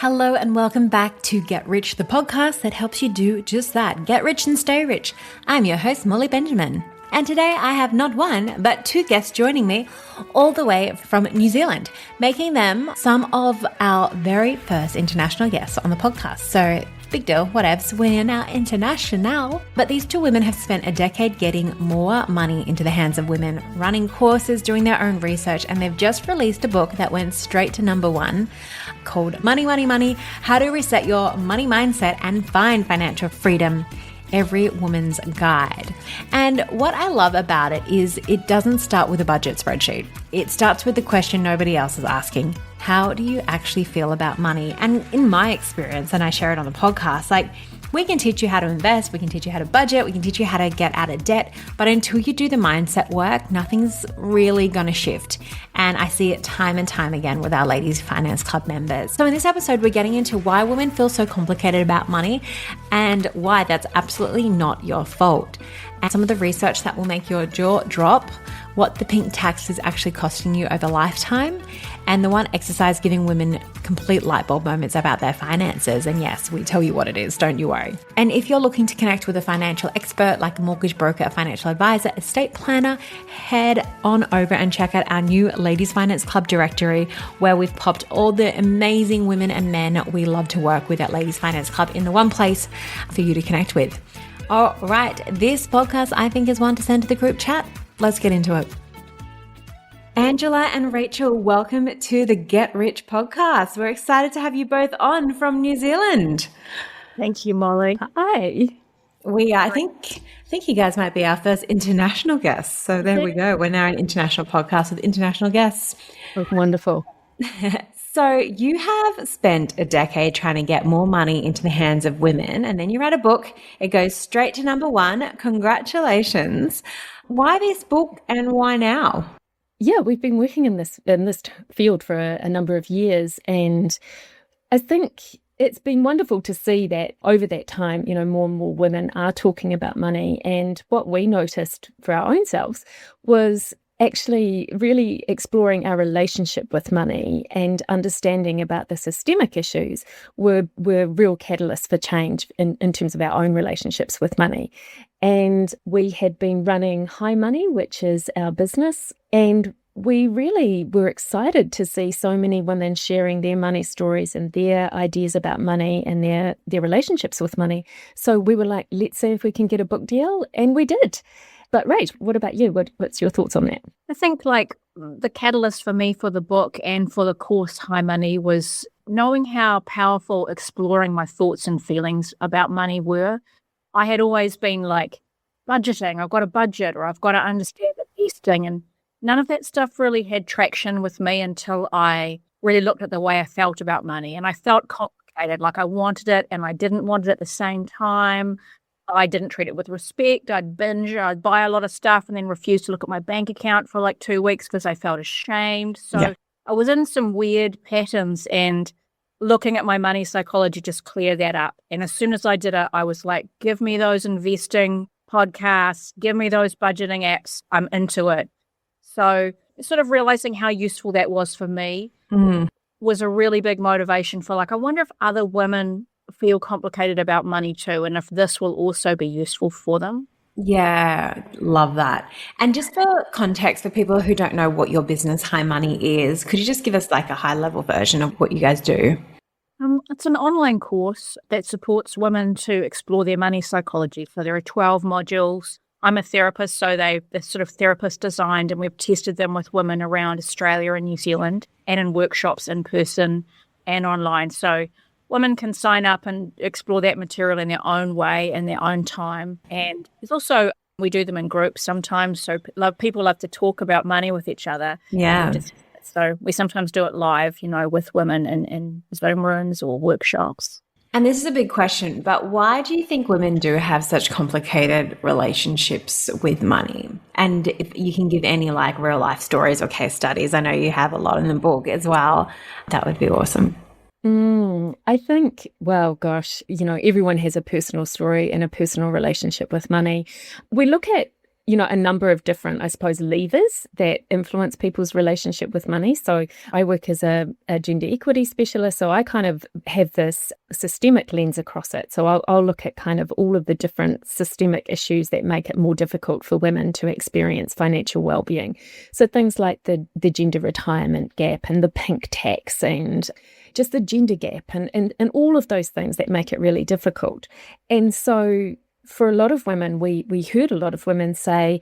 Hello and welcome back to Get Rich, the podcast that helps you do just that. Get rich and stay rich. I'm your host, Molly Benjamin. And today I have not one, but two guests joining me all the way from New Zealand, making them some of our very first international guests on the podcast. So big deal, whatevs, we're now international. But these two women have spent a decade getting more money into the hands of women, running courses, doing their own research, and they've just released a book that went straight to number one called Money, Money, Money, How to Reset Your Money Mindset and Find Financial Freedom. Every Woman's Guide. And what I love about it is it doesn't start with a budget spreadsheet. It starts with the question nobody else is asking. How do you actually feel about money? And in my experience, and I share it on the podcast, we can teach you how to invest, we can teach you how to budget, we can teach you how to get out of debt, but until you do the mindset work, nothing's really gonna shift. And I see it time and time again with our Ladies Finance Club members. So in this episode, we're getting into why women feel so complicated about money and why that's absolutely not your fault. And some of the research that will make your jaw drop, what the pink tax is actually costing you over lifetime, and the one exercise giving women complete light bulb moments about their finances. And yes, we tell you what it is, don't you worry. And if you're looking to connect with a financial expert like a mortgage broker, a financial advisor, estate planner, head on over and check out our new Ladies Finance Club directory, where we've popped all the amazing women and men we love to work with at Ladies Finance Club in the one place for you to connect with. All right, this podcast I think is one to send to the group chat. Let's get into it. Angela and Rachel, welcome to the Get Rich podcast. We're excited to have you both on from New Zealand. Thank you, Molly. Hi. I think you guys might be our first international guests. So there we go. We're now an international podcast with international guests. Oh, wonderful. So you have spent a decade trying to get more money into the hands of women, and then you write a book. It goes straight to number one. Congratulations. Why this book and why now? Yeah, we've been working in this field for a number of years, and I think it's been wonderful to see that over that time, more and more women are talking about money. And what we noticed for our own selves was actually really exploring our relationship with money and understanding about the systemic issues were real catalysts for change in terms of our own relationships with money. And we had been running High Money, which is our business, and we really were excited to see so many women sharing their money stories and their ideas about money and their relationships with money. So we were like, let's see if we can get a book deal, and we did. But Rach, what about you? What's your thoughts on that? I think the catalyst for me for the book and for the course High Money was knowing how powerful exploring my thoughts and feelings about money were. I had always been like, budgeting, I've got a budget, or I've got to understand investing, and none of that stuff really had traction with me until I really looked at the way I felt about money. And I felt complicated, like I wanted it and I didn't want it at the same time. I didn't treat it with respect. I'd binge, I'd buy a lot of stuff and then refuse to look at my bank account for like 2 weeks because I felt ashamed. So I was in some weird patterns, and looking at my money psychology just cleared that up. And as soon as I did it, I was like, give me those investing podcasts, give me those budgeting apps. I'm into it. So sort of realizing how useful that was for me was a really big motivation for I wonder if other women feel complicated about money too, and if this will also be useful for them. Yeah, love that. And just for context, for people who don't know what your business High Money is, could you just give us a high level version of what you guys do? It's an online course that supports women to explore their money psychology. So there are 12 modules. I'm a therapist, so they're sort of therapist designed, and we've tested them with women around Australia and New Zealand, and in workshops in person and online. So women can sign up and explore that material in their own way, in their own time. And there's also, we do them in groups sometimes, so people love to talk about money with each other. Yeah. So we sometimes do it live, with women in Zoom rooms or workshops. And this is a big question, but why do you think women do have such complicated relationships with money? And if you can give any real life stories or case studies, I know you have a lot in the book as well, that would be awesome. I think, well, gosh, everyone has a personal story and a personal relationship with money. We look at a number of different, I suppose, levers that influence people's relationship with money. So I work as a gender equity specialist, so I kind of have this systemic lens across it. So I'll look at kind of all of the different systemic issues that make it more difficult for women to experience financial well-being. So things like the gender retirement gap and the pink tax and just the gender gap and all of those things that make it really difficult. And so for a lot of women, we heard a lot of women say,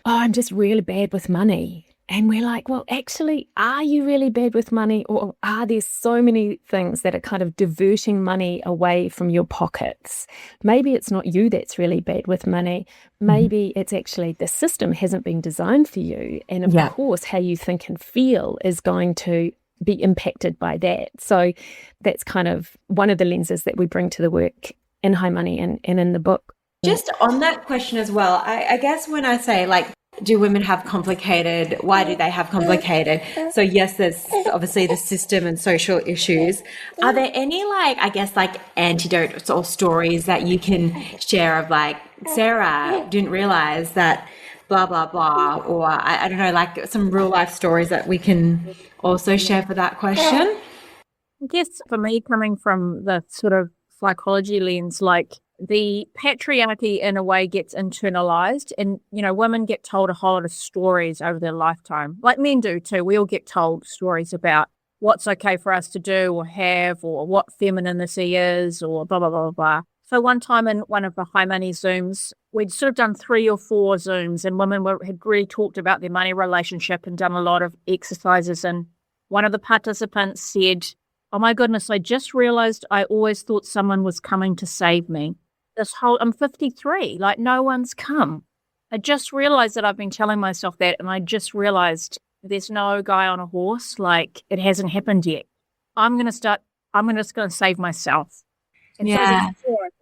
oh, I'm just really bad with money. And we're like, well, actually, are you really bad with money? Or are there so many things that are kind of diverting money away from your pockets? Maybe it's not you that's really bad with money. Maybe it's actually the system hasn't been designed for you. And of course, how you think and feel is going to be impacted by that. So that's kind of one of the lenses that we bring to the work in High Money and in the book. Just on that question as well, I guess when I say, like, do women have complicated? Why do they have complicated? So yes, there's obviously the system and social issues. Are there any, like, I guess, like antidotes or stories that you can share of, like, Sarah didn't realize that blah, blah, blah, or I don't know, like some real life stories that we can also share for that question? I guess for me, coming from the sort of psychology lens, like, the patriarchy in a way gets internalized, and women get told a whole lot of stories over their lifetime, like men do too. We all get told stories about what's okay for us to do or have, or what femininity is, or blah blah blah blah. So one time in one of the High Money Zooms, we'd sort of done 3 or 4 Zooms, and women had really talked about their money relationship and done a lot of exercises, and one of the participants said, oh my goodness, I just realized I always thought someone was coming to save me. I'm 53, like no one's come. I just realized that I've been telling myself that, and I just realized there's no guy on a horse, like it hasn't happened yet. I'm just going to save myself. And so there's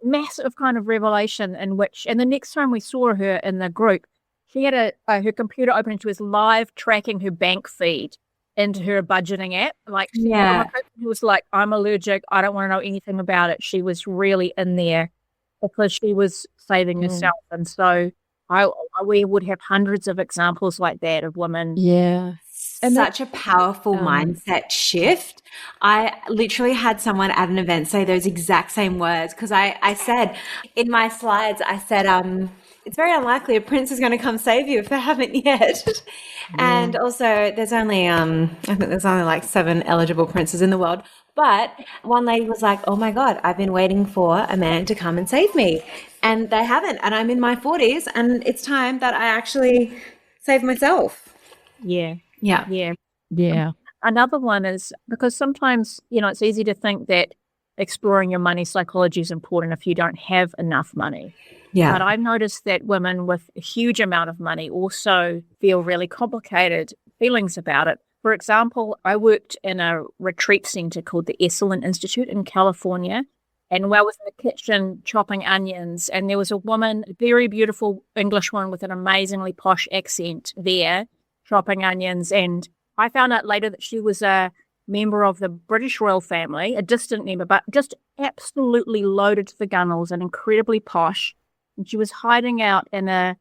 a massive kind of revelation in which, and the next time we saw her in the group, she had her computer open and she was live tracking her bank feed into her budgeting app. Like, she was like, I'm allergic. I don't want to know anything about it. She was really in there because she was saving herself. And so we would have hundreds of examples like that of women. Yeah. And such a powerful mindset shift. I literally had someone at an event say those exact same words, because I said in my slides, I said, it's very unlikely a prince is going to come save you if they haven't yet. And also there's only, I think there's only like 7 eligible princes in the world. But one lady was like, oh my God, I've been waiting for a man to come and save me. And they haven't. And I'm in my 40s and it's time that I actually save myself. Yeah. Another one is because sometimes, it's easy to think that exploring your money psychology is important if you don't have enough money. Yeah. But I've noticed that women with a huge amount of money also feel really complicated feelings about it. For example, I worked in a retreat center called the Esalen Institute in California, and I was in the kitchen chopping onions, and there was a woman, a very beautiful English woman with an amazingly posh accent there, chopping onions, and I found out later that she was a member of the British royal family, a distant member, but just absolutely loaded to the gunnels and incredibly posh. And she was hiding out in the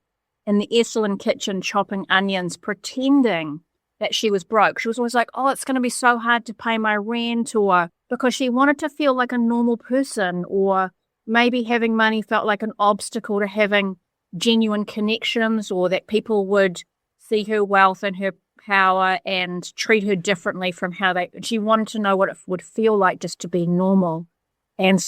Esalen kitchen chopping onions, pretending that she was broke. She was always like, oh, it's going to be so hard to pay my rent, or because she wanted to feel like a normal person, or maybe having money felt like an obstacle to having genuine connections, or that people would see her wealth and her power and treat her differently from she wanted to know what it would feel like just to be normal. And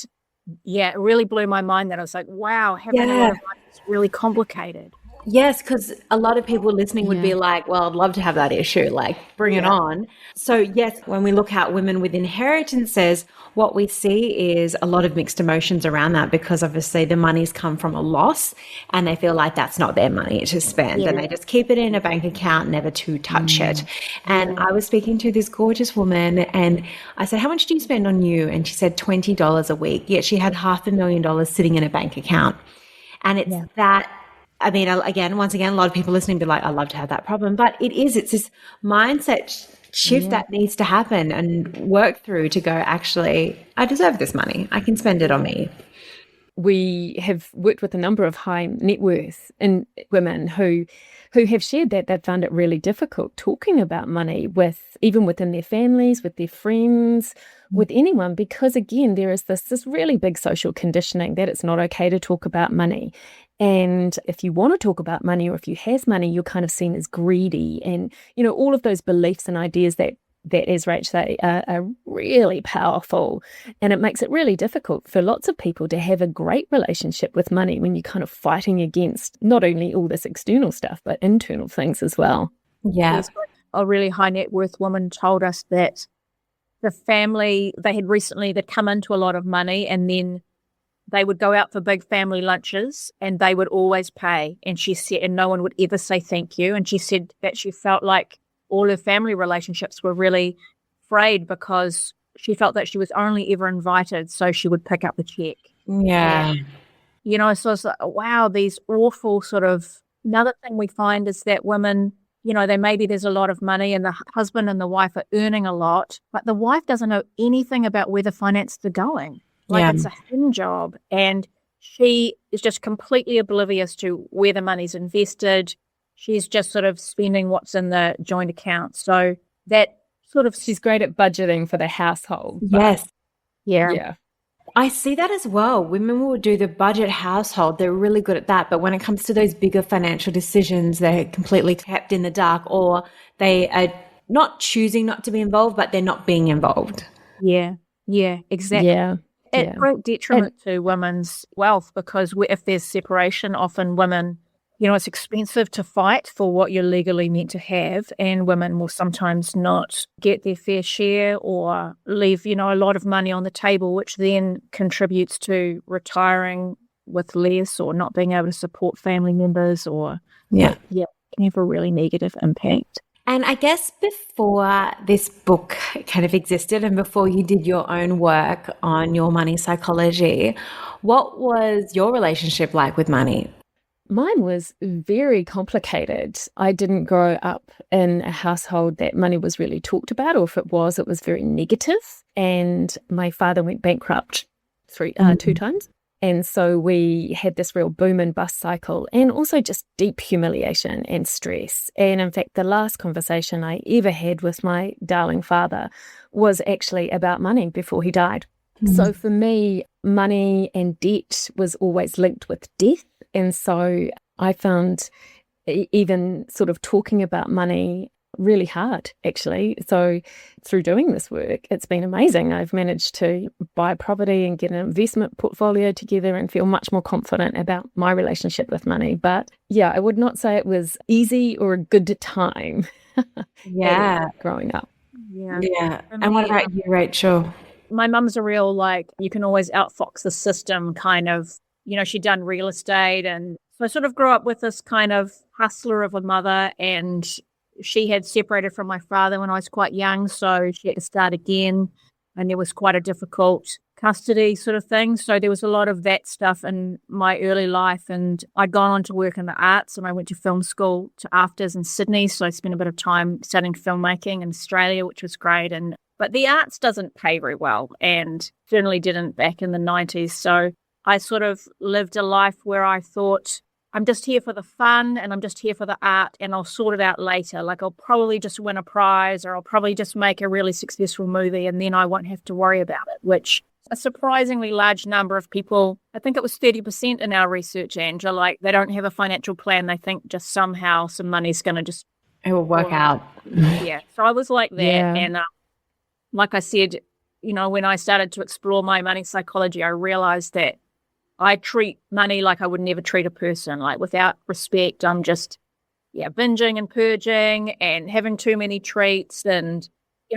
it really blew my mind that I was like, wow, having a lot of money is really complicated. Yes, because a lot of people listening would be like, well, I'd love to have that issue, like bring it on. So yes, when we look at women with inheritances, what we see is a lot of mixed emotions around that, because obviously the money's come from a loss and they feel like that's not their money to spend and they just keep it in a bank account, never to touch it. And I was speaking to this gorgeous woman and I said, how much do you spend on you? And she said $20 a week, yet she had $500,000 sitting in a bank account. And it's that, I mean, once again, a lot of people listening be like, I'd love to have that problem, but it's this mindset shift that needs to happen and work through to go, actually, I deserve this money. I can spend it on me. we have worked with a number of high net worth in women who have shared that they've found it really difficult talking about money even within their families, with their friends, with anyone, because again, there is this really big social conditioning that it's not okay to talk about money. And if you want to talk about money, or if you have money, you're kind of seen as greedy, and all of those beliefs and ideas that as Rach say are really powerful, and it makes it really difficult for lots of people to have a great relationship with money when you're kind of fighting against not only all this external stuff but internal things as well. Yeah. A really high net worth woman told us that the family, they'd come into a lot of money, and then they would go out for big family lunches and they would always pay. And she said, and no one would ever say thank you. And she said that she felt like all her family relationships were really frayed because she felt that she was only ever invited, so she would pick up the check. Yeah. And, so it's like, wow, these awful sort of, another thing we find is that women, there's a lot of money and the husband and the wife are earning a lot, but the wife doesn't know anything about where the finances are going. It's a hidden job, and she is just completely oblivious to where the money's invested. She's just sort of spending what's in the joint account. So that sort of... She's great at budgeting for the household. Yes. Yeah. I see that as well. Women will do the budget household. They're really good at that. But when it comes to those bigger financial decisions, they're completely kept in the dark, or they are not choosing not to be involved, but they're not being involved. Yeah, exactly. Yeah. At great detriment to women's wealth, because if there's separation, often women, it's expensive to fight for what you're legally meant to have, and women will sometimes not get their fair share or leave, a lot of money on the table, which then contributes to retiring with less or not being able to support family members, or can have a really negative impact. And I guess before this book kind of existed and before you did your own work on your money psychology, what was your relationship like with money? Mine was very complicated. I didn't grow up in a household that money was really talked about, or if it was very negative. And my father went bankrupt two times. And so we had this real boom and bust cycle, and also just deep humiliation and stress. And in fact, the last conversation I ever had with my darling father was actually about money before he died. So for me, money and debt was always linked with death. And so I found even sort of talking about money really hard, actually. So through doing this work, it's been amazing. I've managed to buy property and get an investment portfolio together and feel much more confident about my relationship with money. But yeah, I would not say it was easy or a good time growing up. Yeah. And what about you, Rachel? My mum's a real, you can always outfox the system kind of, she'd done real estate. And so I sort of grew up with this kind of hustler of a mother, and she had separated from my father when I was quite young, so she had to start again, and there was quite a difficult custody sort of thing. So there was a lot of that stuff in my early life, and I'd gone on to work in the arts, and I went to film school to AFTRS in Sydney, so I spent a bit of time studying filmmaking in Australia, which was great. But the arts doesn't pay very well, and certainly didn't back in the 90s. So I sort of lived a life where I thought, I'm just here for the fun, and I'm just here for the art, and I'll sort it out later. I'll probably just win a prize, or I'll probably just make a really successful movie, and then I won't have to worry about it, which a surprisingly large number of people, I think it was 30% in our research, Angela, they don't have a financial plan. They think just somehow some money's going to just... It will work out. Yeah. So I was like that. Yeah. And like I said, when I started to explore my money psychology, I realized that I treat money like I would never treat a person, without respect. I'm just, binging and purging and having too many treats and,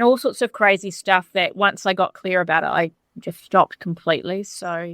all sorts of crazy stuff that once I got clear about it, I just stopped completely. So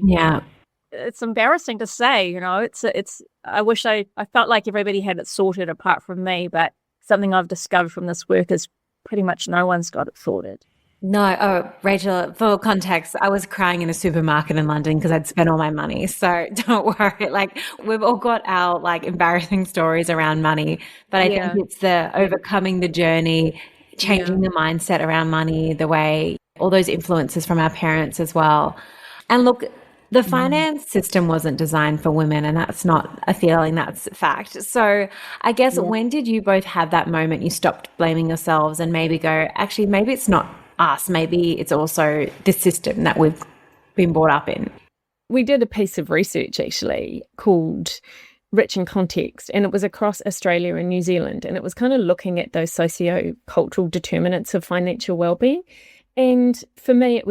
it's embarrassing to say, I wish I felt like everybody had it sorted apart from me, but something I've discovered from this work is pretty much no one's got it sorted. No. Oh, Rachel, for context, I was crying in a supermarket in London because I'd spent all my money. So don't worry. We've all got our embarrassing stories around money, but I think it's the overcoming the journey, changing the mindset around money, the way all those influences from our parents as well. And look, The finance system wasn't designed for women, and that's not a feeling, that's fact. So I guess when did you both have that moment you stopped blaming yourselves and maybe go, actually, maybe it's not us, maybe it's also the system that we've been brought up in? We did a piece of research actually called Rich in Context, and it was across Australia and New Zealand, and it was kind of looking at those socio-cultural determinants of financial well-being. And for me,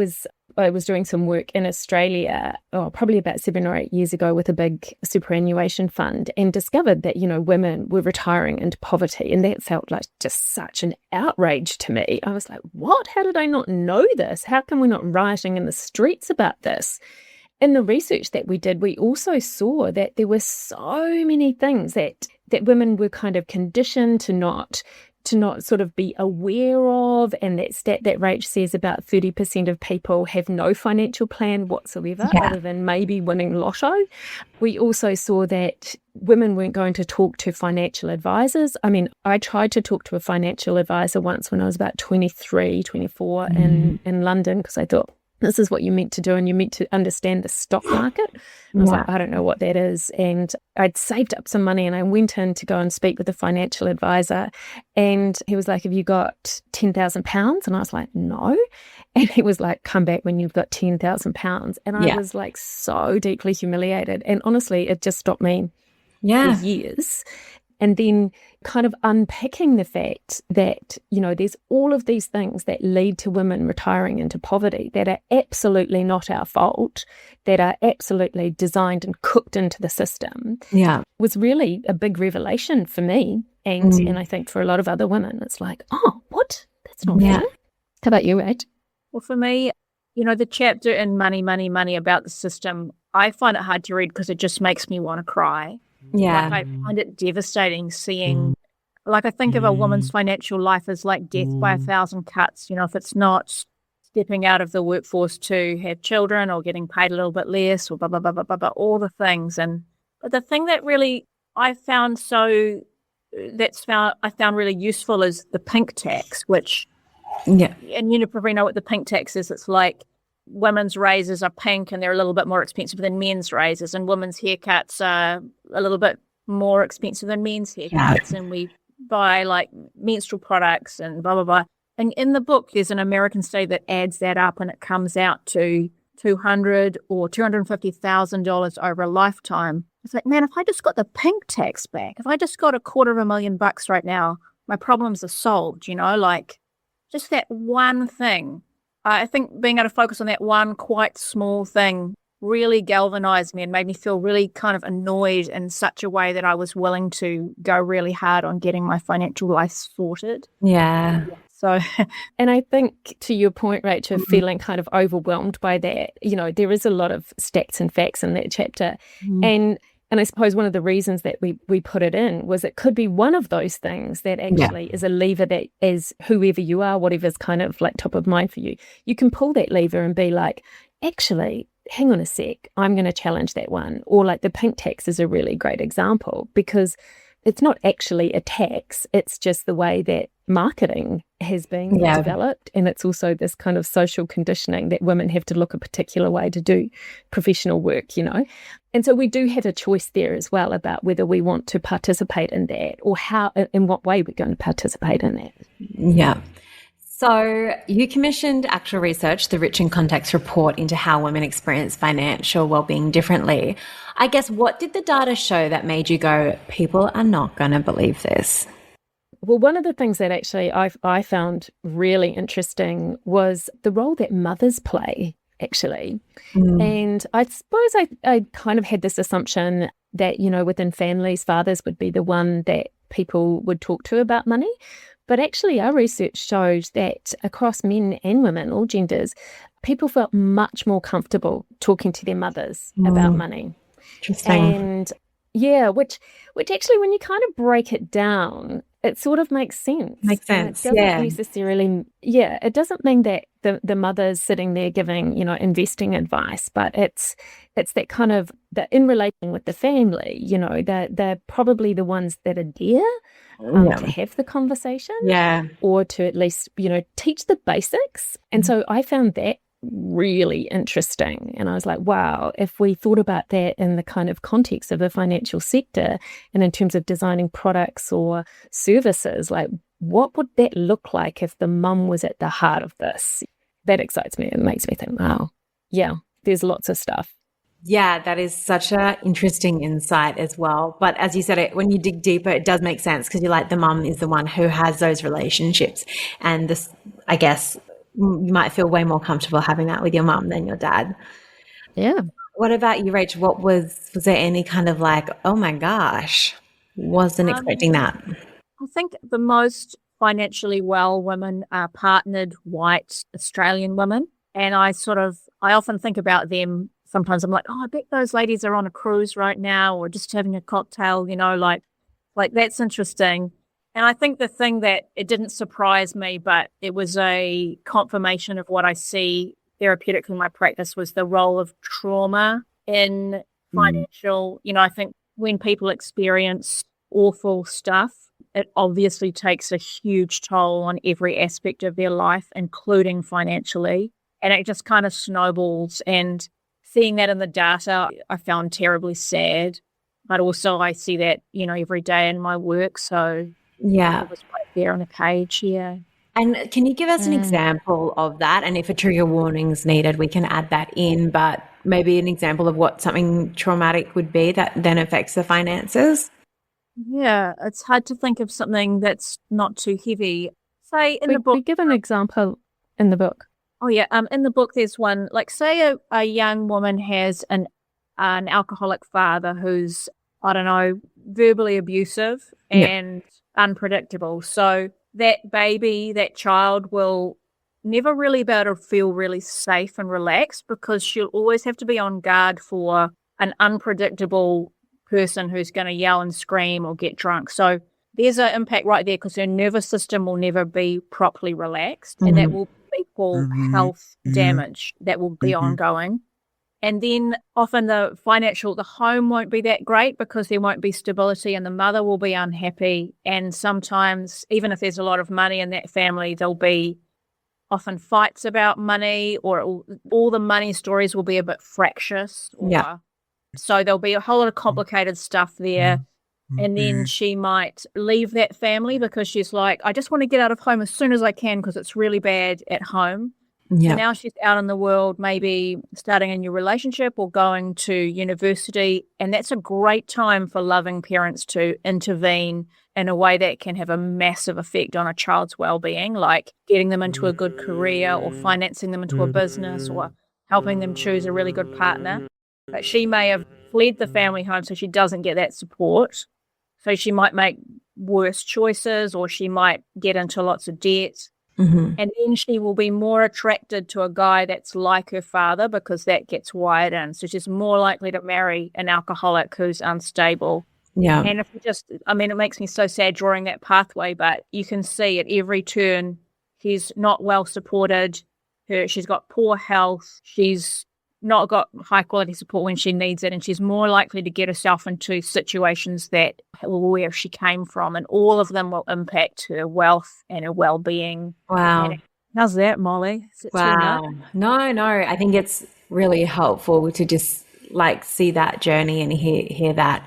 I was doing some work in Australia, probably about 7 or 8 years ago, with a big superannuation fund, and discovered that, women were retiring into poverty. And that felt like just such an outrage to me. I was like, what? How did I not know this? How come we're not rioting in the streets about this? In the research that we did, we also saw that there were so many things that women were kind of conditioned to not sort of be aware of, and that stat that Rach says about 30% of people have no financial plan whatsoever, other than maybe winning lotto. We also saw that women weren't going to talk to financial advisors. I mean, I tried to talk to a financial advisor once when I was about 23, 24 in London, because I thought, this is what you're meant to do, and you're meant to understand the stock market. I was like, I don't know what that is. And I'd saved up some money, and I went in to go and speak with a financial advisor, and he was like, have you got £10,000? And I was like, no. And he was like, come back when you've got £10,000. And I was like so deeply humiliated. And honestly, it just stopped me for years. And then kind of unpacking the fact that, there's all of these things that lead to women retiring into poverty that are absolutely not our fault, that are absolutely designed and cooked into the system, was really a big revelation for me. And I think for a lot of other women, it's like, oh, what? That's not fair. How about you, Rach? Well, for me, the chapter in Money, Money, Money about the system, I find it hard to read because it just makes me want to cry. Yeah. Like, I find it devastating seeing, like, I think of a woman's financial life as like death by 1,000 cuts. If it's not stepping out of the workforce to have children or getting paid a little bit less or blah, blah, blah, blah, blah, blah, all the things. But the thing that really I found really useful is the pink tax, which, and you probably know what the pink tax is. It's like women's razors are pink and they're a little bit more expensive than men's razors, and women's haircuts are a little bit more expensive than men's haircuts, and we buy like menstrual products and blah, blah, blah. And in the book, there's an American study that adds that up, and it comes out to $200,000 or $250,000 over a lifetime. It's like, man, if I just got the pink tax back, if I just got $250,000 right now, my problems are solved, like just that one thing. I think being able to focus on that one quite small thing really galvanized me and made me feel really kind of annoyed in such a way that I was willing to go really hard on getting my financial life sorted. Yeah. So, and I think to your point, Rachel, feeling kind of overwhelmed by that, there is a lot of stats and facts in that chapter. And I suppose one of the reasons that we put it in was it could be one of those things that actually is a lever that, as whoever you are, whatever's kind of like top of mind for you, you can pull that lever and be like, actually, hang on a sec, I'm going to challenge that one. Or like the pink tax is a really great example, because it's not actually a tax, it's just the way that marketing has been developed, and it's also this kind of social conditioning that women have to look a particular way to do professional work, And so we do have a choice there as well about whether we want to participate in that, or how, in what way we're going to participate in that. Yeah. So you commissioned actual research, the Rich in Context report, into how women experience financial well-being differently. I guess, what did the data show that made you go, people are not going to believe this? Well, one of the things that actually I found really interesting was the role that mothers play, actually. And I suppose I kind of had this assumption that, within families, fathers would be the one that people would talk to about money. But actually, our research shows that across men and women, all genders, people felt much more comfortable talking to their mothers about money. Interesting. And which actually, when you kind of break it down, it sort of makes sense. Makes sense, it doesn't necessarily, it doesn't mean that the mother's sitting there giving, investing advice, but it's that kind of, that in relation with the family, they're probably the ones that are there to have the conversation, or to at least, teach the basics. And so I found that really interesting. And I was like, wow, if we thought about that in the kind of context of the financial sector and in terms of designing products or services, like what would that look like if the mum was at the heart of this? That excites me. It makes me think, wow, yeah, there's lots of stuff. Yeah, that is such an interesting insight as well. But as you said, when you dig deeper, it does make sense because you're like, the mum is the one who has those relationships. And this, I guess, you might feel way more comfortable having that with your mum than your dad. Yeah. What about you, Rach? Was there any kind of like, oh my gosh, wasn't expecting that? I think the most financially well women are partnered white Australian women. And I often think about them. Sometimes I'm like, oh, I bet those ladies are on a cruise right now or just having a cocktail, like that's interesting. And I think the thing that it didn't surprise me, but it was a confirmation of what I see therapeutically in my practice was the role of trauma in financial, I think when people experience awful stuff, it obviously takes a huge toll on every aspect of their life, including financially. And it just kind of snowballs. And seeing that in the data, I found terribly sad. But also I see that, every day in my work. So yeah, it was right there on a page. Yeah. And can you give us an example of that? And if a trigger warning is needed, we can add that in, but maybe an example of what something traumatic would be that then affects the finances. Yeah, it's hard to think of something that's not too heavy. Say in the book. We give an example in the book. Oh yeah, in the book there's one, like say a young woman has an alcoholic father who's, I don't know, verbally abusive and unpredictable. So that baby, that child will never really be able to feel really safe and relaxed because she'll always have to be on guard for an unpredictable person who's going to yell and scream or get drunk. So there's an impact right there because her nervous system will never be properly relaxed and that will equal health damage that will be ongoing. And then often the home won't be that great because there won't be stability and the mother will be unhappy. And sometimes, even if there's a lot of money in that family, there'll be often fights about money or all the money stories will be a bit fractious. So there'll be a whole lot of complicated stuff there. And then she might leave that family because she's like, I just want to get out of home as soon as I can because it's really bad at home. So now she's out in the world, maybe starting a new relationship or going to university. And that's a great time for loving parents to intervene in a way that can have a massive effect on a child's well-being, like getting them into a good career or financing them into a business or helping them choose a really good partner. But she may have fled the family home so she doesn't get that support. So she might make worse choices or she might get into lots of debt. And then she will be more attracted to a guy that's like her father because that gets wired in. So she's more likely to marry an alcoholic who's unstable. And if it makes me so sad drawing that pathway, but you can see at every turn she's not well supported. She's got poor health. She's not got high quality support when she needs it, and she's more likely to get herself into situations that where she came from, and all of them will impact her wealth and her well-being. Wow. How's that, Molly? Wow. No, I think it's really helpful to just like see that journey and hear that,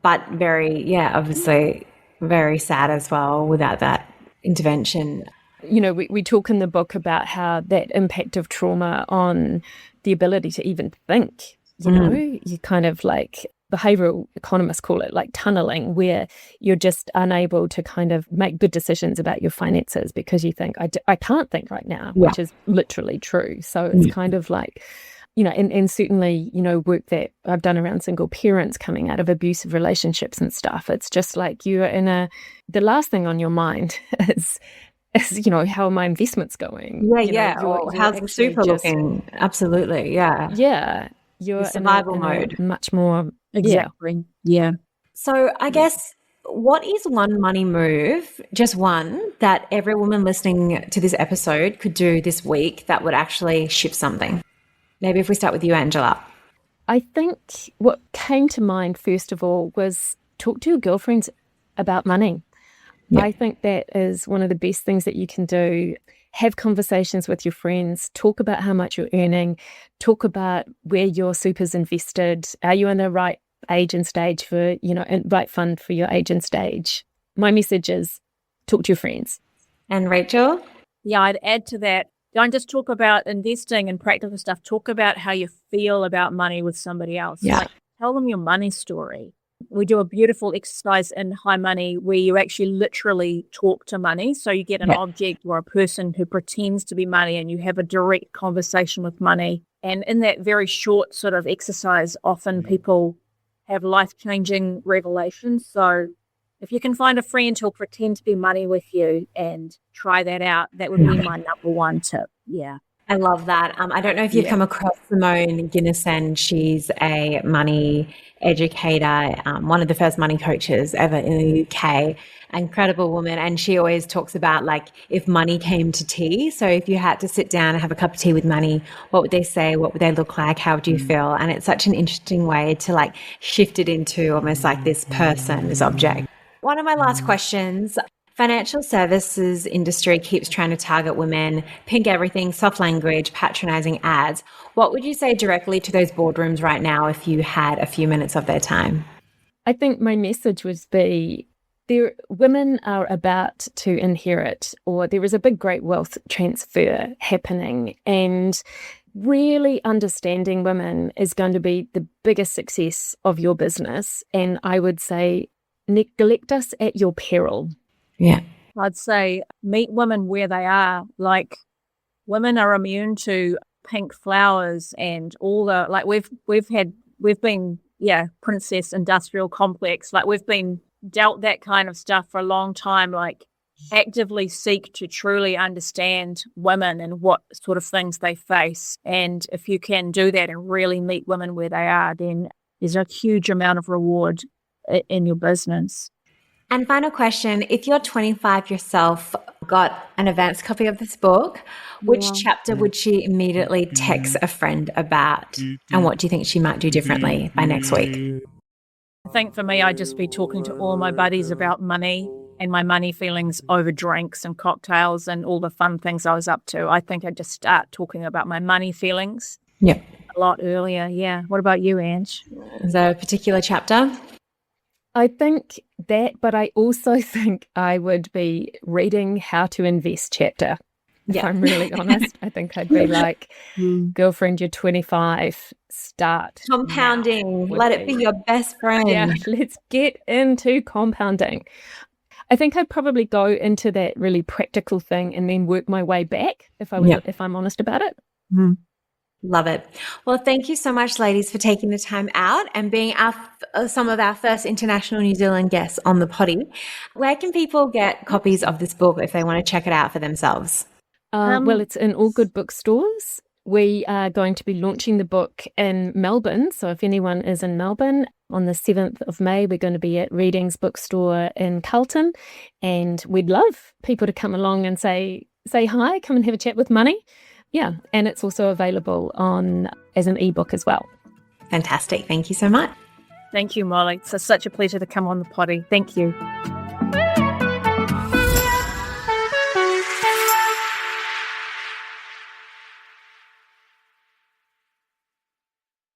but obviously very sad as well without that intervention. We talk in the book about how that impact of trauma on the ability to even think, you kind of like behavioral economists call it like tunneling, where you're just unable to kind of make good decisions about your finances because you think, I can't think right now, which is literally true. So it's kind of like, and certainly, work that I've done around single parents coming out of abusive relationships and stuff. It's just like you're the last thing on your mind is how are my investments going? How's the super looking? Absolutely, you're survival in mode, much more exactly. So I guess, what is one money move, just one, that every woman listening to this episode could do this week that would actually shift something? Maybe if we start with you, Angela. I think what came to mind first of all was talk to your girlfriends about money. I think that is one of the best things that you can do. have conversations with your friends, talk about how much you're earning, talk about where your super's invested. Are you in the right age and stage for, right fund for your age and stage? My message is talk to your friends. And Rachel? Yeah, I'd add to that. Don't just talk about investing and practical stuff. Talk about how you feel about money with somebody else. Yeah. Like, tell them your money story. We do a beautiful exercise in High Money where you actually literally talk to money. So you get an object or a person who pretends to be money and you have a direct conversation with money. And in that very short sort of exercise, often people have life-changing revelations. So if you can find a friend who'll pretend to be money with you and try that out, that would be my number one tip. Yeah. I love that. I don't know if you've come across Simone Ginnison. She's a money educator, one of the first money coaches ever in the UK. Incredible woman. And she always talks about like if money came to tea. So if you had to sit down and have a cup of tea with money, what would they say? What would they look like? How would you feel? And it's such an interesting way to like shift it into almost like this person, this object. One of my last questions. Financial services industry keeps trying to target women, pink everything, soft language, patronizing ads. What would you say directly to those boardrooms right now if you had a few minutes of their time? I think my message would be women are about to inherit, or there is a big, great wealth transfer happening, and really understanding women is going to be the biggest success of your business. And I would say neglect us at your peril. Yeah. I'd say meet women where they are. Like, women are immune to pink flowers and all the, like, we've been princess industrial complex. Like, we've been dealt that kind of stuff for a long time. Like, actively seek to truly understand women and what sort of things they face. And if you can do that and really meet women where they are, then there's a huge amount of reward in your business. And final question, if your 25 yourself got an advanced copy of this book, which chapter would she immediately text a friend about? And what do you think she might do differently by next week? I think for me, I'd just be talking to all my buddies about money and my money feelings over drinks and cocktails and all the fun things I was up to. I think I'd just start talking about my money feelings a lot earlier. Yeah. What about you, Ange? Is there a particular chapter? I think that, but I also think I would be reading How to Invest chapter. If I'm really honest, I think I'd be like, girlfriend, you're 25, start. Compounding, let it be your best friend. Yeah, let's get into compounding. I think I'd probably go into that really practical thing and then work my way back if I'm honest about it. Love it. Well, thank you so much, ladies, for taking the time out and being some of our first international New Zealand guests on the potty. Where can people get copies of this book if they want to check it out for themselves? Well, it's in all good bookstores. We are going to be launching the book in Melbourne. So if anyone is in Melbourne on the 7th of May, we're going to be at Readings Bookstore in Carlton. And we'd love people to come along and say hi, come and have a chat with Money. Yeah, and it's also available as an ebook as well. Fantastic. Thank you so much. Thank you, Molly. It's such a pleasure to come on the potty. Thank you.